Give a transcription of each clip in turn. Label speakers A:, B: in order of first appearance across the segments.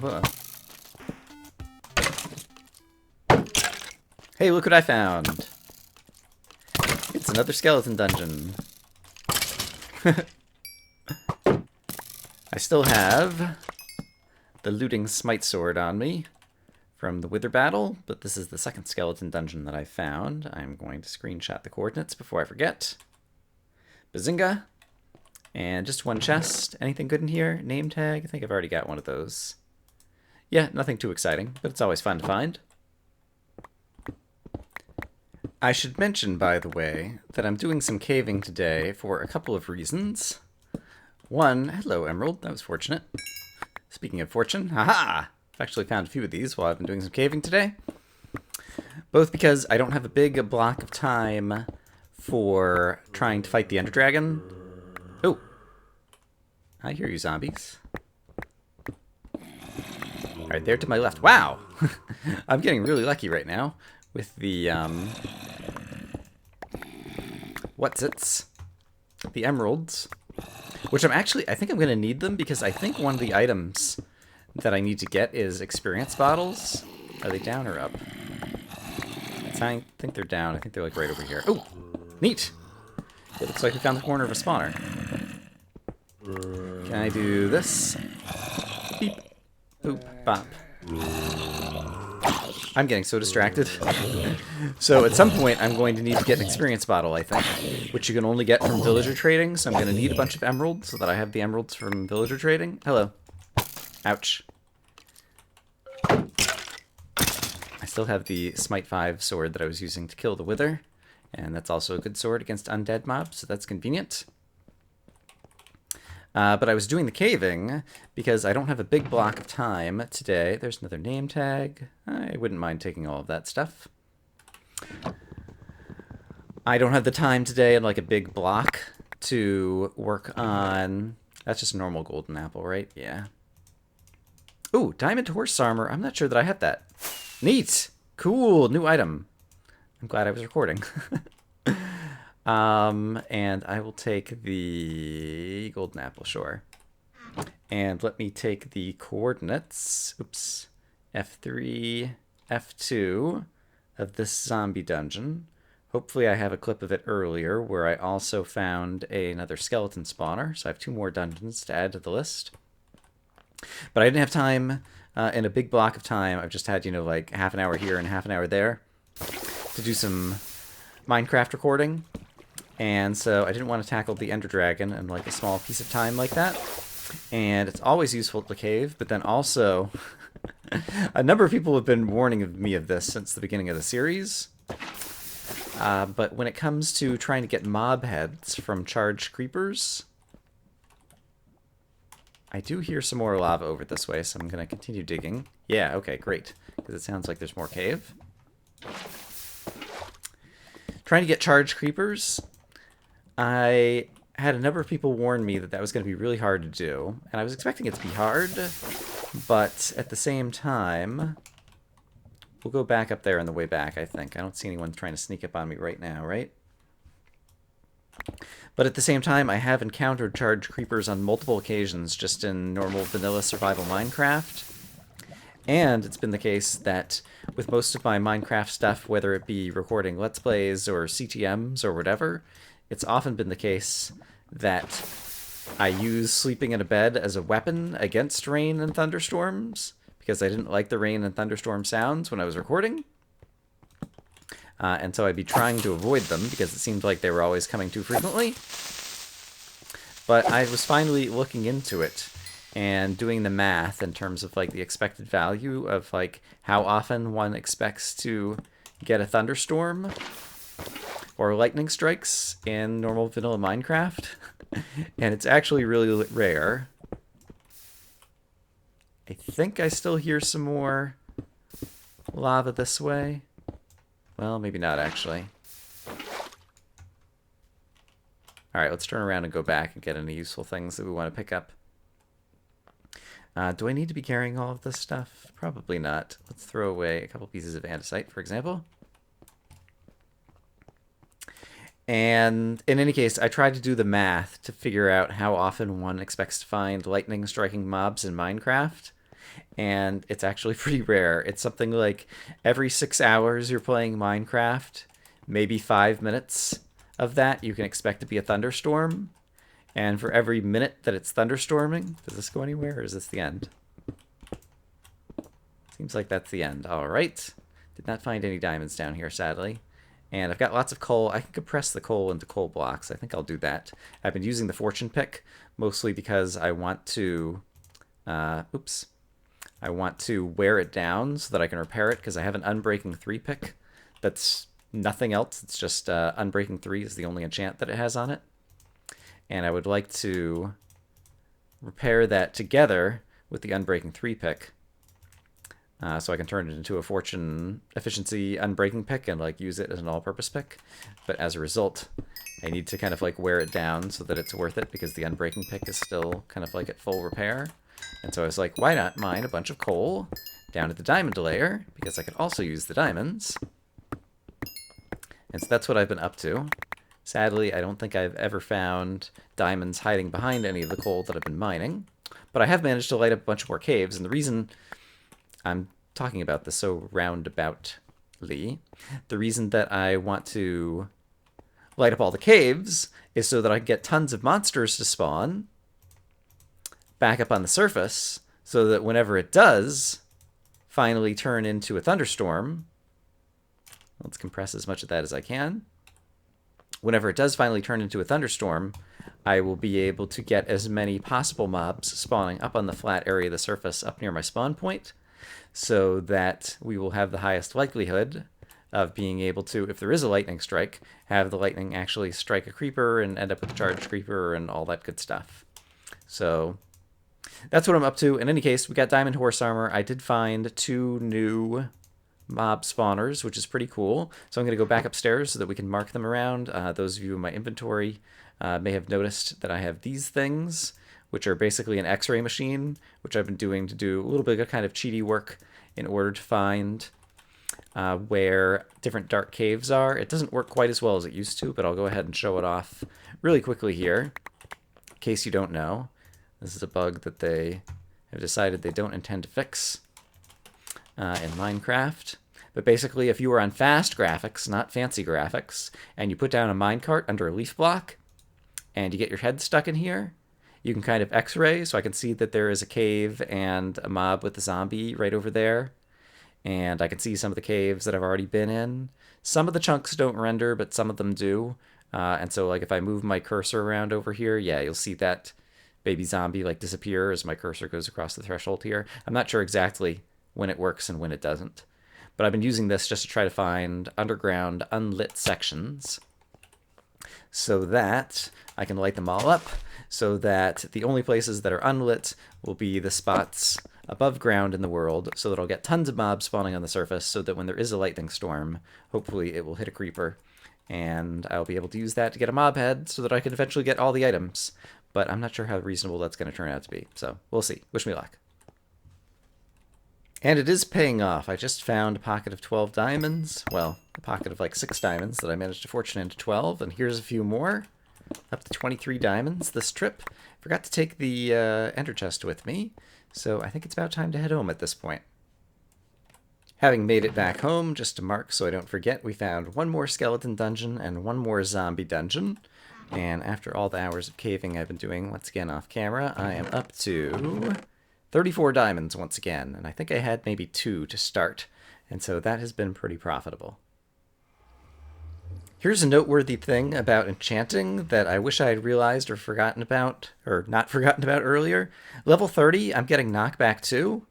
A: Whoa. Hey, look what I found! It's another skeleton dungeon. I still have the looting smite sword on me from the Wither battle, but this is the second skeleton dungeon that I found. I'm going to screenshot the coordinates before I forget. Bazinga! And just one chest. Anything good in here? Name tag? I think I've already got one of those. Yeah, nothing too exciting, but it's always fun to find. I should mention, by the way, that I'm doing some caving today for a couple of reasons. One, hello Emerald, that was fortunate. Speaking of fortune, haha! I've actually found a few of these while I've been doing some caving today. Both because I don't have a big block of time for trying to fight the Ender Dragon. Oh! I hear you, zombies. Alright, there to my left. Wow! I'm getting really lucky right now with the, what's-its? The emeralds. Which I think I'm going to need them because I think one of the items that I need to get is experience bottles. Are they down or up? I think they're down. I think they're like right over here. Oh! Neat! It looks like we found the corner of a spawner. Can I do this? Beep. Boop. Bop. I'm getting so distracted. So at some point I'm going to need to get an experience bottle, I think, which you can only get from villager trading, so I'm going to need a bunch of emeralds so that I have the emeralds from villager trading. Hello. Ouch. I still have the Smite 5 sword that I was using to kill the Wither, and that's also a good sword against undead mobs, so that's convenient. But I was doing the caving because I don't have a big block of time today. There's another name tag. I wouldn't mind taking all of that stuff. I don't have the time today in like a big block to work on... That's just a normal golden apple, right? Yeah. Ooh, diamond horse armor. I'm not sure that I have that. Neat! Cool! New item. I'm glad I was recording. And I will take the golden apple, sure. And let me take the coordinates, oops, F3, F2 of this zombie dungeon. Hopefully I have a clip of it earlier where I also found another skeleton spawner, so I have 2 more dungeons to add to the list. But I didn't have time in a big block of time. I've just had, you know, like half an hour here and half an hour there to do some Minecraft recording. And so I didn't want to tackle the Ender Dragon in like a small piece of time like that. And it's always useful to cave, but then also a number of people have been warning me of this since the beginning of the series. But when it comes to trying to get mob heads from charged creepers, I do hear some more lava over this way, so I'm going to continue digging. Yeah, okay, great. Because it sounds like there's more cave. Trying to get charged creepers, I had a number of people warn me that that was going to be really hard to do, and I was expecting it to be hard, but at the same time, we'll go back up there on the way back, I think. I don't see anyone trying to sneak up on me right now, right? But at the same time, I have encountered charged creepers on multiple occasions just in normal vanilla survival Minecraft. And it's been the case that with most of my Minecraft stuff, whether it be recording Let's Plays or CTMs or whatever, it's often been the case that I use sleeping in a bed as a weapon against rain and thunderstorms because I didn't like the rain and thunderstorm sounds when I was recording. And so I'd be trying to avoid them because it seemed like they were always coming too frequently. But I was finally looking into it and doing the math in terms of like the expected value of like how often one expects to get a thunderstorm or lightning strikes in normal vanilla Minecraft. And it's actually really rare. I think I still hear some more lava this way. Well, maybe not actually. Alright, let's turn around and go back and get any useful things that we want to pick up. Do I need to be carrying all of this stuff? Probably not. Let's throw away a couple pieces of andesite, for example. And in any case, I tried to do the math to figure out how often one expects to find lightning striking mobs in Minecraft. and it's actually pretty rare. It's something like every 6 hours you're playing Minecraft, maybe 5 minutes of that you can expect to be a thunderstorm. And for every minute that it's thunderstorming, does this go anywhere or is this the end? Seems like that's the end. All right. Did not find any diamonds down here, sadly. And I've got lots of coal. I can compress the coal into coal blocks. I think I'll do that. I've been using the fortune pick mostly because I want to, I want to wear it down so that I can repair it because I have an Unbreaking 3 pick that's nothing else. It's just Unbreaking 3 is the only enchant that it has on it. And I would like to repair that together with the Unbreaking 3 pick. So I can turn it into a fortune efficiency unbreaking pick and like use it as an all-purpose pick. But as a result, I need to kind of like wear it down so that it's worth it because the unbreaking pick is still kind of like at full repair. And so I was like, why not mine a bunch of coal down at the diamond layer because I could also use the diamonds. And so that's what I've been up to. Sadly, I don't think I've ever found diamonds hiding behind any of the coal that I've been mining. But I have managed to light up a bunch more caves, and the reason I'm talking about this so roundaboutly, the reason that I want to light up all the caves is so that I can get tons of monsters to spawn back up on the surface, so that whenever it does finally turn into a thunderstorm, let's compress as much of that as I can. Whenever it does finally turn into a thunderstorm, I will be able to get as many possible mobs spawning up on the flat area of the surface up near my spawn point, so that we will have the highest likelihood of being able to, if there is a lightning strike, have the lightning actually strike a creeper and end up with a charged creeper and all that good stuff. So that's what I'm up to. In any case, we got diamond horse armor. I did find 2 new mob spawners, which is pretty cool. So I'm going to go back upstairs so that we can mark them around. Those of you in my inventory may have noticed that I have these things, which are basically an x-ray machine, which I've been doing to do a little bit of kind of cheaty work in order to find where different dark caves are. It doesn't work quite as well as it used to, but I'll go ahead and show it off really quickly here, in case you don't know. This is a bug that they have decided they don't intend to fix in Minecraft. But basically, if you were on fast graphics, not fancy graphics, and you put down a minecart under a leaf block, and you get your head stuck in here, you can kind of x-ray, so I can see that there is a cave and a mob with a zombie right over there. And I can see some of the caves that I've already been in. Some of the chunks don't render, but some of them do. And so like if I move my cursor around over here, yeah, you'll see that baby zombie like disappear as my cursor goes across the threshold here. I'm not sure exactly when it works and when it doesn't. But I've been using this just to try to find underground unlit sections so that I can light them all up, so that the only places that are unlit will be the spots above ground in the world, so that I'll get tons of mobs spawning on the surface, so that when there is a lightning storm, hopefully it will hit a creeper, and I'll be able to use that to get a mob head so that I can eventually get all the items. But I'm not sure how reasonable that's going to turn out to be, so we'll see. Wish me luck. And it is paying off. I just found a pocket of 12 diamonds. Well, a pocket of like 6 diamonds that I managed to fortune into 12. And here's a few more. Up to 23 diamonds this trip. Forgot to take the ender chest with me. So I think it's about time to head home at this point. Having made it back home, just to mark so I don't forget, we found 1 more skeleton dungeon and 1 more zombie dungeon. And after all the hours of caving I've been doing, once again off camera, I am up to 34 diamonds once again, and I think I had maybe 2 to start, and so that has been pretty profitable. Here's a noteworthy thing about enchanting that I wish I had realized or forgotten about, or not forgotten about earlier. Level 30, I'm getting knockback 2.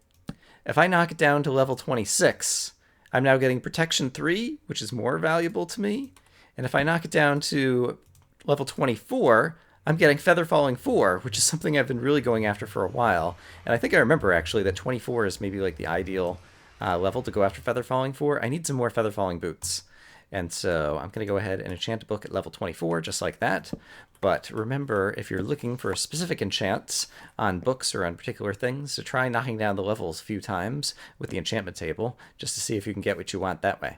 A: If I knock it down to level 26, I'm now getting protection 3, which is more valuable to me, and if I knock it down to level 24, I'm getting Feather Falling 4, which is something I've been really going after for a while. And I think I remember, actually, that 24 is maybe like the ideal level to go after Feather Falling 4. I need some more Feather Falling boots. And so I'm going to go ahead and enchant a book at level 24, just like that. But remember, if you're looking for specific enchants on books or on particular things, to try knocking down the levels a few times with the enchantment table, just to see if you can get what you want that way.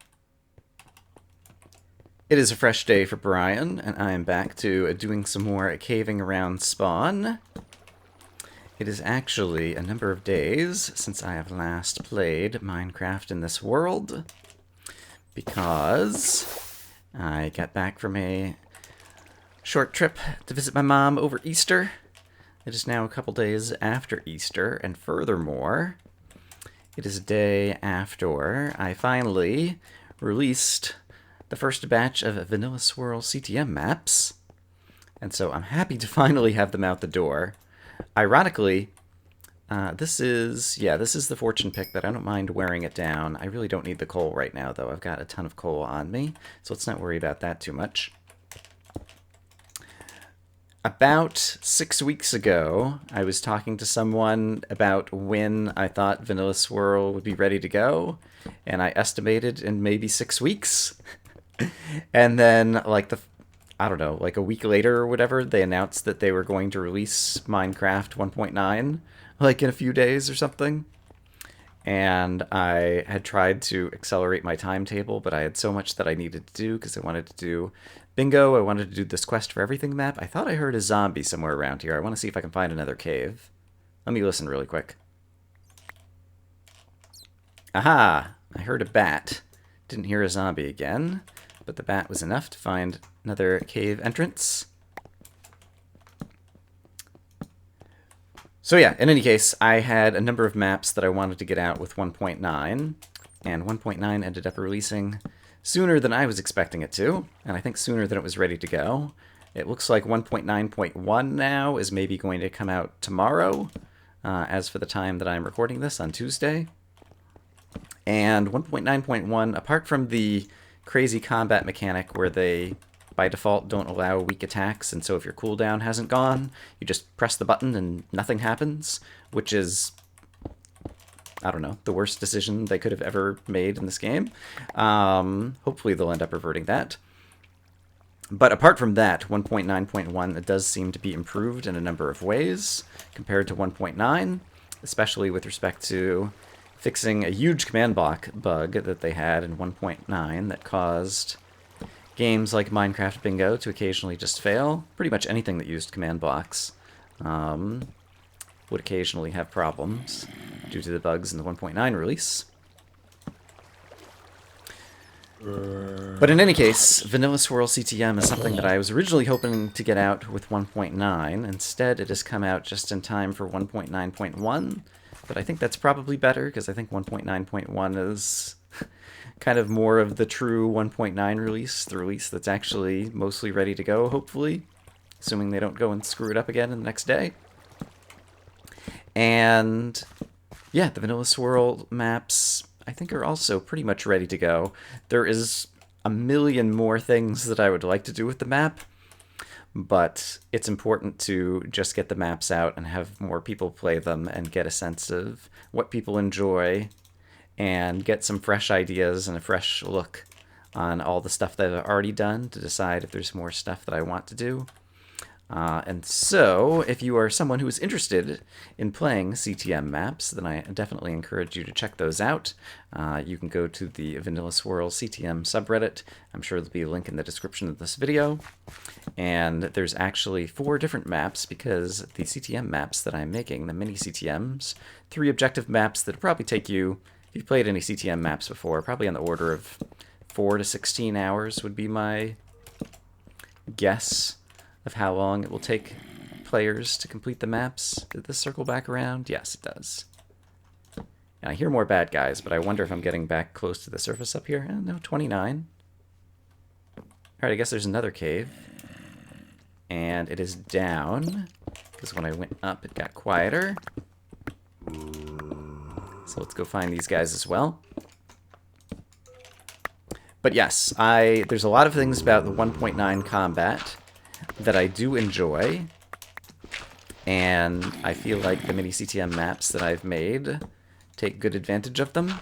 A: It is a fresh day for Brian, and I am back to doing some more caving around spawn. it is actually a number of days since I have last played Minecraft in this world, because I got back from a short trip to visit my mom over Easter. It is now a couple days after Easter, and furthermore, it is a day after I finally released the first batch of Vanilla Swirl CTM maps, and so I'm happy to finally have them out the door. Ironically, this is the fortune pick, but I don't mind wearing it down. I really don't need the coal right now, though. I've got a ton of coal on me, so let's not worry about that too much. About 6 weeks ago, I was talking to someone about when I thought Vanilla Swirl would be ready to go, and I estimated in maybe 6 weeks. And then, like, I don't know, like a week later or whatever, they announced that they were going to release Minecraft 1.9, like in a few days or something. And I had tried to accelerate my timetable, but I had so much that I needed to do because I wanted to do bingo, I wanted to do this quest for everything map. I thought I heard a zombie somewhere around here. I want to see if I can find another cave. Let me listen really quick. Aha! I heard a bat. Didn't hear a zombie again, but the bat was enough to find another cave entrance. So yeah, in any case, I had a number of maps that I wanted to get out with 1.9, and 1.9 ended up releasing sooner than I was expecting it to, and I think sooner than it was ready to go. It looks like 1.9.1 now is maybe going to come out tomorrow, as for the time that I'm recording this on Tuesday. And 1.9.1, apart from the crazy combat mechanic where they, by default, don't allow weak attacks, and so if your cooldown hasn't gone, you just press the button and nothing happens, which is, I don't know, the worst decision they could have ever made in this game. Hopefully they'll end up reverting that. But apart from that, 1.9.1 does seem to be improved in a number of ways compared to 1.9, especially with respect to fixing a huge command block bug that they had in 1.9 that caused games like Minecraft Bingo to occasionally just fail. Pretty much anything that used command blocks would occasionally have problems due to the bugs in the 1.9 release. But in any case, Vanilla Swirl CTM is something that I was originally hoping to get out with 1.9. Instead, it has come out just in time for 1.9.1. But I think that's probably better, because I think 1.9.1 is kind of more of the true 1.9 release, the release that's actually mostly ready to go, hopefully, assuming they don't go and screw it up again in the next day. And yeah, the Vanilla Swirl maps, I think, are also pretty much ready to go. There is a million more things that I would like to do with the map, but it's important to just get the maps out and have more people play them and get a sense of what people enjoy and get some fresh ideas and a fresh look on all the stuff that I've already done to decide if there's more stuff that I want to do. And so, if you are someone who is interested in playing CTM maps, then I definitely encourage you to check those out. You can go to the Vanilla Swirl CTM subreddit. I'm sure there'll be a link in the description of this video. And there's actually 4 different maps, because the CTM maps that I'm making, the mini CTMs, 3 objective maps that probably take you, if you've played any CTM maps before, probably on the order of 4 to 16 hours would be my guess of how long it will take players to complete the maps. Did this circle back around? Yes, it does. And I hear more bad guys, but I wonder if I'm getting back close to the surface up here. No, 29. Alright, I guess there's another cave. And it is down, because when I went up, it got quieter. So let's go find these guys as well. But yes, there's a lot of things about the 1.9 combat that I do enjoy, and I feel like the mini CTM maps that I've made take good advantage of them.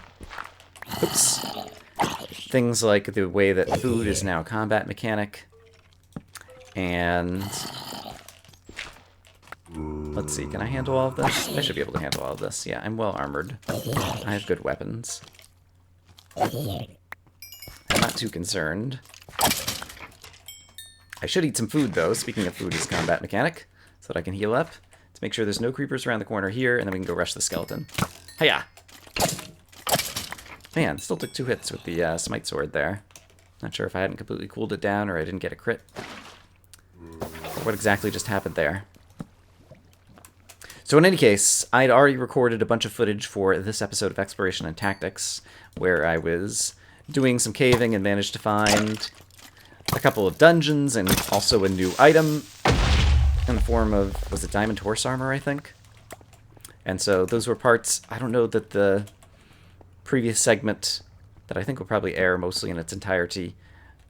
A: Oops. Things like the way that food is now a combat mechanic, and let's see, can I handle all of this? I should be able to handle all of this. Yeah, I'm well armored. I have good weapons. I'm not too concerned. I should eat some food, though, speaking of food as combat mechanic, so that I can heal up. to make sure there's no creepers around the corner here, and then we can go rush the skeleton. Hiya! Man, still took 2 hits with the smite sword there. Not sure if I hadn't completely cooled it down or I didn't get a crit. Or what exactly just happened there. So in any case, I'd already recorded a bunch of footage for this episode of Exploration and Tactics, where I was doing some caving and managed to find a couple of dungeons and also a new item in the form of, was it diamond horse armor, I think? And so those were parts, I don't know that the previous segment that I think will probably air mostly in its entirety,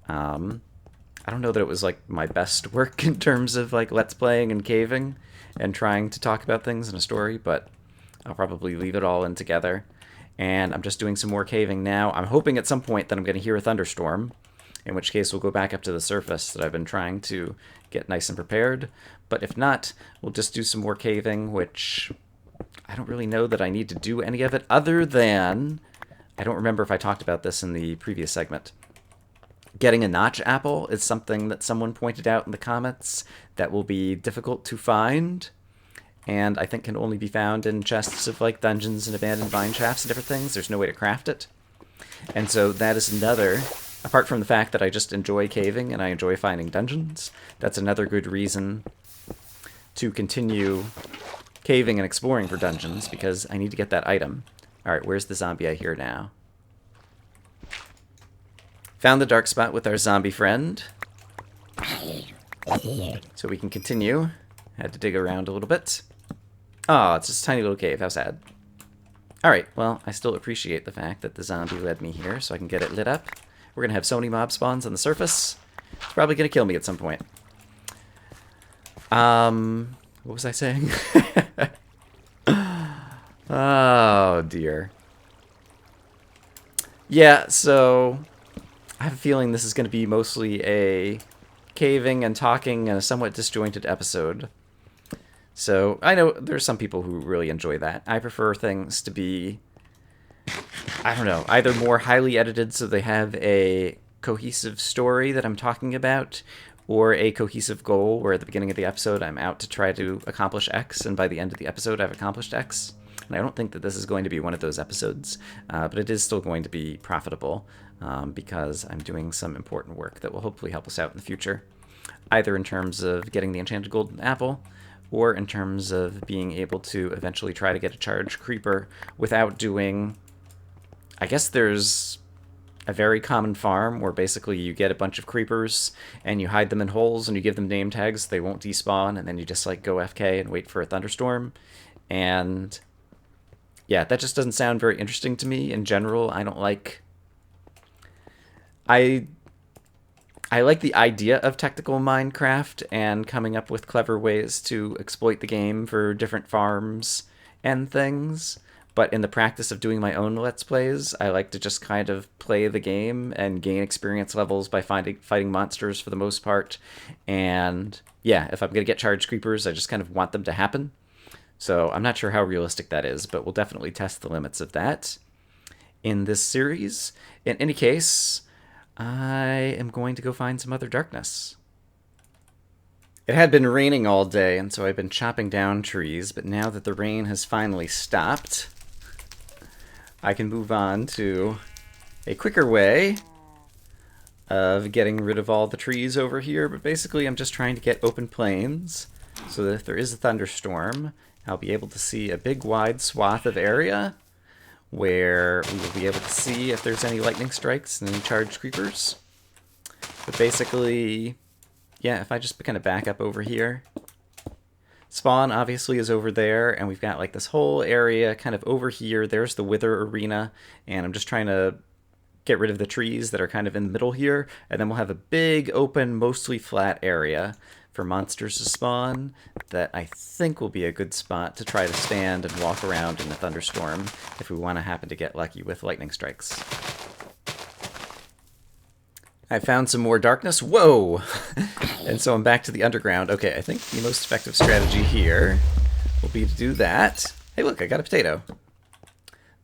A: I don't know that it was like my best work in terms of like let's playing and caving and trying to talk about things in a story, but I'll probably leave it all in together. And I'm just doing some more caving now. I'm hoping at some point that I'm going to hear a thunderstorm, in which case we'll go back up to the surface that I've been trying to get nice and prepared. But if not, we'll just do some more caving, which I don't really know that I need to do any of it other than, I don't remember if I talked about this in the previous segment. Getting a notch apple is something that someone pointed out in the comments that will be difficult to find, and I think can only be found in chests of like dungeons and abandoned mine shafts and different things. There's no way to craft it. And so that is another, apart from the fact that I just enjoy caving and I enjoy finding dungeons, that's another good reason to continue caving and exploring for dungeons, because I need to get that item. Alright, where's the zombie I hear now? Found the dark spot with our zombie friend. So we can continue. Had to dig around a little bit. Oh, it's just a tiny little cave. How sad. Alright, well, I still appreciate the fact that the zombie led me here so I can get it lit up. We're going to have so many mob spawns on the surface. It's probably going to kill me at some point. What was I saying? Oh, dear. Yeah, so I have a feeling this is going to be mostly a caving and talking and a somewhat disjointed episode. So I know there's some people who really enjoy that. I prefer things to be, I don't know, either more highly edited so they have a cohesive story that I'm talking about, or a cohesive goal where at the beginning of the episode I'm out to try to accomplish X, and by the end of the episode I've accomplished X. And I don't think that this is going to be one of those episodes, but it is still going to be profitable because I'm doing some important work that will hopefully help us out in the future, either in terms of getting the enchanted golden apple, or in terms of being able to eventually try to get a charged creeper without doing... I guess there's a very common farm where basically you get a bunch of creepers and you hide them in holes and you give them name tags so they won't despawn, and then you just like go FK and wait for a thunderstorm. And yeah, that just doesn't sound very interesting to me in general. I don't like... I like the idea of technical Minecraft and coming up with clever ways to exploit the game for different farms and things, but in the practice of doing my own Let's Plays, I like to just kind of play the game and gain experience levels by fighting monsters for the most part. And yeah, if I'm going to get charged creepers, I just kind of want them to happen. So I'm not sure how realistic that is, but we'll definitely test the limits of that in this series. In any case, I am going to go find some other darkness. It had been raining all day, and so I've been chopping down trees, but now that the rain has finally stopped, I can move on to a quicker way of getting rid of all the trees over here. But basically, I'm just trying to get open plains so that if there is a thunderstorm, I'll be able to see a big wide swath of area where we will be able to see if there's any lightning strikes and any charged creepers. But basically, yeah, if I just kind of back up over here, spawn obviously is over there, and we've got like this whole area kind of over here. There's the Wither Arena, and I'm just trying to get rid of the trees that are kind of in the middle here, and then we'll have a big open, mostly flat area for monsters to spawn that I think will be a good spot to try to stand and walk around in a thunderstorm if we want to happen to get lucky with lightning strikes. I found some more darkness. Whoa! And so I'm back to the underground. Okay, I think the most effective strategy here will be to do that. Hey, look, I got a potato.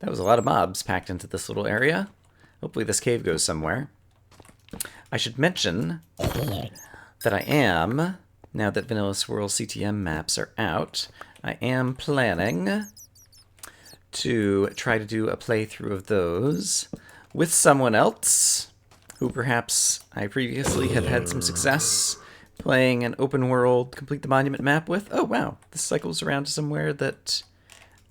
A: That was a lot of mobs packed into this little area. Hopefully this cave goes somewhere. I should mention that I am, now that Vanilla Swirl CTM maps are out, I am planning to try to do a playthrough of those with someone else who perhaps I previously have had some success playing an open world Complete the Monument map with. Oh wow, this cycles around to somewhere that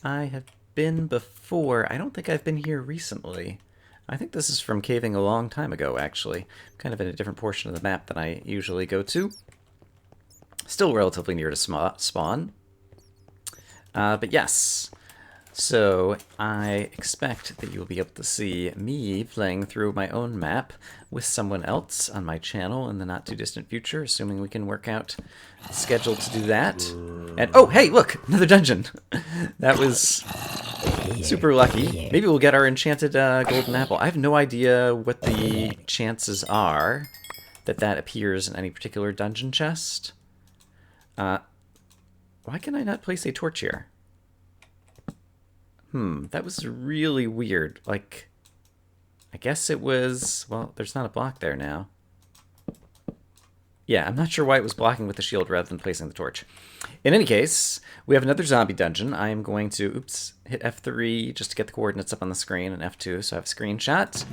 A: I have been before. I don't think I've been here recently. I think this is from caving a long time ago, actually. Kind of in a different portion of the map than I usually go to. Still relatively near to spawn. But yes, so I expect that you'll be able to see me playing through my own map with someone else on my channel in the not-too-distant future, assuming we can work out the schedule to do that. And, oh, hey, look! Another dungeon! That was super lucky. Maybe we'll get our enchanted golden apple. I have no idea what the chances are that that appears in any particular dungeon chest. Why can I not place a torch here? That was really weird. Like, I guess it was... Well, there's not a block there now. Yeah, I'm not sure why it was blocking with the shield rather than placing the torch. In any case, we have another zombie dungeon. I am going to, hit F3 just to get the coordinates up on the screen, and F2 so I have a screenshot.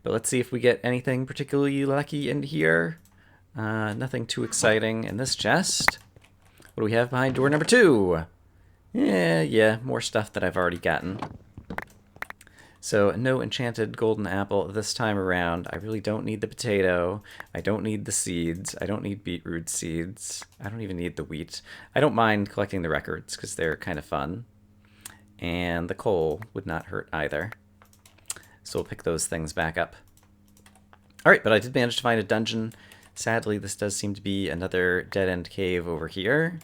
A: But let's see if we get anything particularly lucky in here. Nothing too exciting in this chest. What do we have behind door number 2? Yeah, more stuff that I've already gotten. So, no enchanted golden apple this time around. I really don't need the potato. I don't need the seeds. I don't need beetroot seeds. I don't even need the wheat. I don't mind collecting the records because they're kind of fun. And the coal would not hurt either. So we'll pick those things back up. Alright, but I did manage to find a dungeon. Sadly, this does seem to be another dead-end cave over here.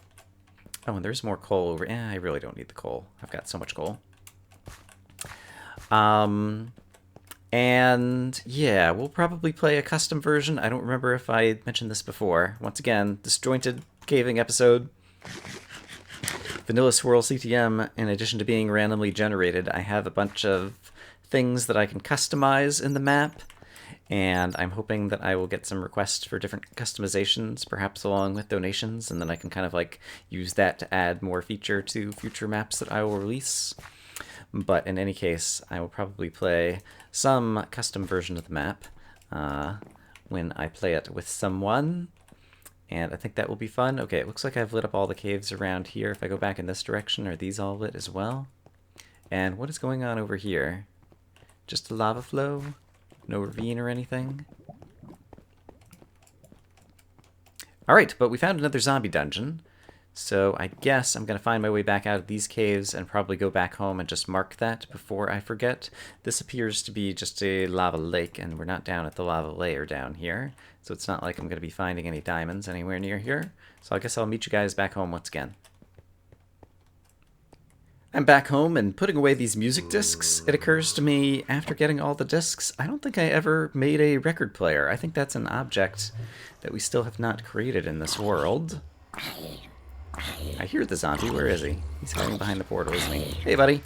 A: Oh, and there's more coal over... I really don't need the coal. I've got so much coal. And yeah, we'll probably play a custom version. I don't remember if I mentioned this before. Once again, disjointed caving episode. Vanilla Swirl CTM, in addition to being randomly generated, I have a bunch of things that I can customize in the map. And I'm hoping that I will get some requests for different customizations, perhaps along with donations, and then I can kind of like use that to add more feature to future maps that I will release. But in any case, I will probably play some custom version of the map when I play it with someone. And I think that will be fun. Okay, it looks like I've lit up all the caves around here. If I go back in this direction, are these all lit as well? And what is going on over here? Just a lava flow? No ravine or anything? Alright, but we found another zombie dungeon. So I guess I'm going to find my way back out of these caves and probably go back home and just mark that before I forget. This appears to be just a lava lake, and we're not down at the lava layer down here. So it's not like I'm going to be finding any diamonds anywhere near here. So I guess I'll meet you guys back home once again. I'm back home and putting away these music discs. It occurs to me, after getting all the discs, I don't think I ever made a record player. I think that's an object that we still have not created in this world. I hear the zombie. Where is he? He's hiding behind the portal, isn't he? Hey, buddy.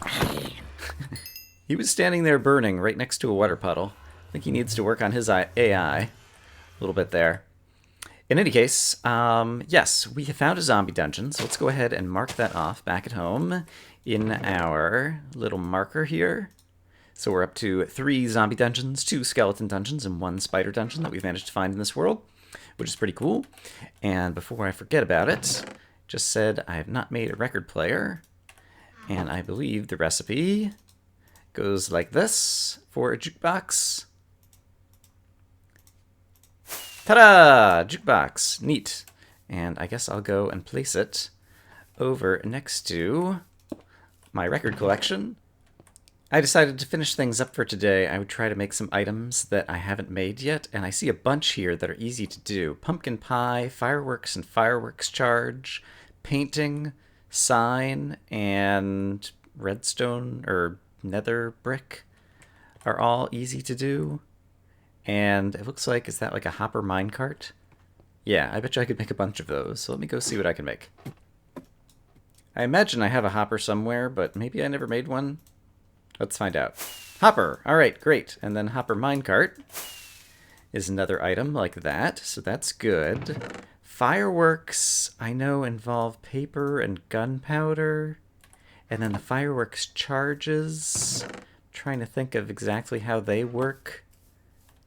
A: He was standing there burning right next to a water puddle. I think he needs to work on his AI a little bit there. In any case, yes, we have found a zombie dungeon, so let's go ahead and mark that off back at home in our little marker here. So we're up to 3 zombie dungeons, 2 skeleton dungeons, and 1 spider dungeon that we've managed to find in this world, which is pretty cool. And before I forget about it, just said I have not made a record player, and I believe the recipe goes like this for a jukebox. Ta-da! Jukebox. Neat. And I guess I'll go and place it over next to my record collection. I decided to finish things up for today. I would try to make some items that I haven't made yet, and I see a bunch here that are easy to do. Pumpkin pie, fireworks and fireworks charge, painting, sign, and redstone or nether brick are all easy to do. And it looks like, is that like a hopper minecart? Yeah, I bet you I could make a bunch of those, so let me go see what I can make. I imagine I have a hopper somewhere, but maybe I never made one. Let's find out. Hopper! Alright, great. And then hopper minecart is another item like that, so that's good. Fireworks, I know, involve paper and gunpowder. And then the fireworks charges. Trying to think of exactly how they work.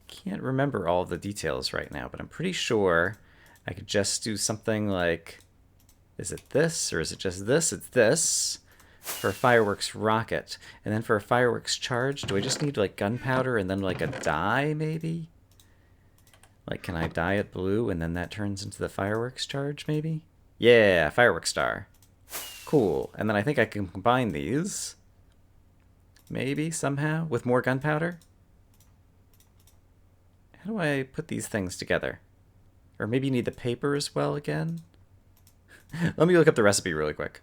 A: Can't remember all the details right now, but I'm pretty sure I could just do something like, is it this or is it just this? It's this for a fireworks rocket. And then for a fireworks charge, do I just need like gunpowder and then like a dye maybe? Like, can I dye it blue and then that turns into the fireworks charge maybe? Yeah, fireworks star. Cool. And then I think I can combine these. Maybe, somehow, with more gunpowder? How do I put these things together? Or maybe you need the paper as well again? Let me look up the recipe really quick.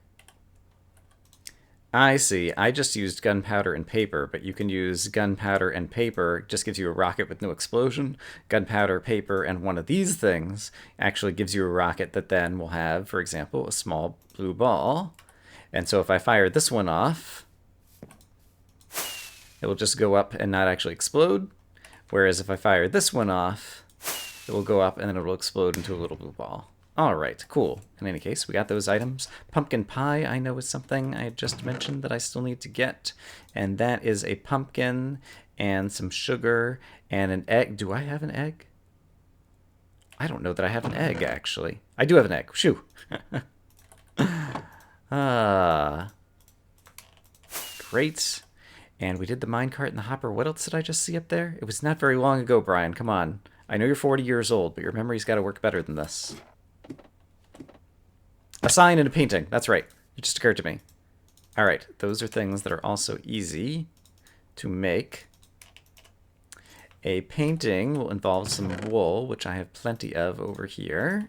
A: I see. I just used gunpowder and paper, but you can use gunpowder and paper. It just gives you a rocket with no explosion. Gunpowder, paper, and one of these things actually gives you a rocket that then will have, for example, a small blue ball. And so if I fire this one off, it will just go up and not actually explode. Whereas if I fire this one off, it will go up and then it will explode into a little blue ball. All right, cool. In any case, we got those items. Pumpkin pie, I know, is something I had just mentioned that I still need to get. And that is a pumpkin and some sugar and an egg. Do I have an egg? I don't know that I have an egg, actually. I do have an egg. Shoo. Great. And we did the minecart and the hopper. What else did I just see up there? It was not very long ago, Brian. Come on. I know you're 40 years old, but your memory's got to work better than this. A sign and a painting. That's right. It just occurred to me. All right. Those are things that are also easy to make. A painting will involve some wool, which I have plenty of over here.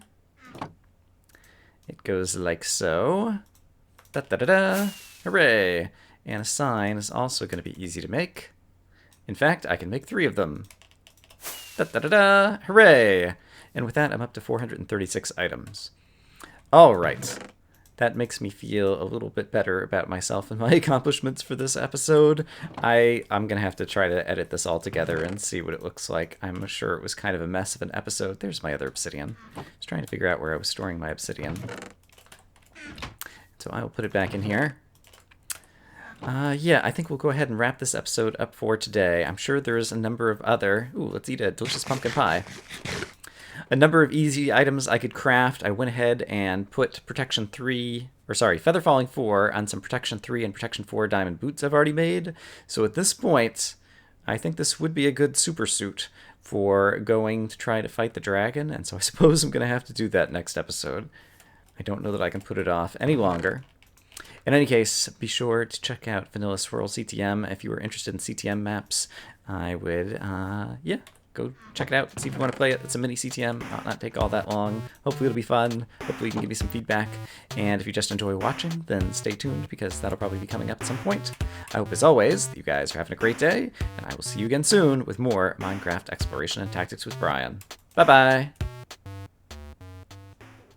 A: It goes like so. Da-da-da-da. Hooray. And a sign is also going to be easy to make. In fact, I can make 3 of them. Da-da-da-da! Hooray! And with that, I'm up to 436 items. All right. That makes me feel a little bit better about myself and my accomplishments for this episode. I'm going to have to try to edit this all together and see what it looks like. I'm sure it was kind of a mess of an episode. There's my other obsidian. I was trying to figure out where I was storing my obsidian. So I will put it back in here. Yeah, I think we'll go ahead and wrap this episode up for today. I'm sure there's a number of other... Ooh, let's eat a delicious pumpkin pie. A number of easy items I could craft. I went ahead and put Protection 3... Or sorry, Feather Falling 4 on some Protection 3 and Protection 4 diamond boots I've already made. So at this point, I think this would be a good super suit for going to try to fight the dragon. And so I suppose I'm going to have to do that next episode. I don't know that I can put it off any longer. In any case, be sure to check out Vanilla Swirl CTM if you are interested in CTM maps. I would, yeah, go check it out, see if you want to play it. It's a mini CTM, not take all that long. Hopefully it'll be fun. Hopefully you can give me some feedback. And if you just enjoy watching, then stay tuned because that'll probably be coming up at some point. I hope, as always, that you guys are having a great day, and I will see you again soon with more Minecraft exploration and tactics with Brian. Bye-bye!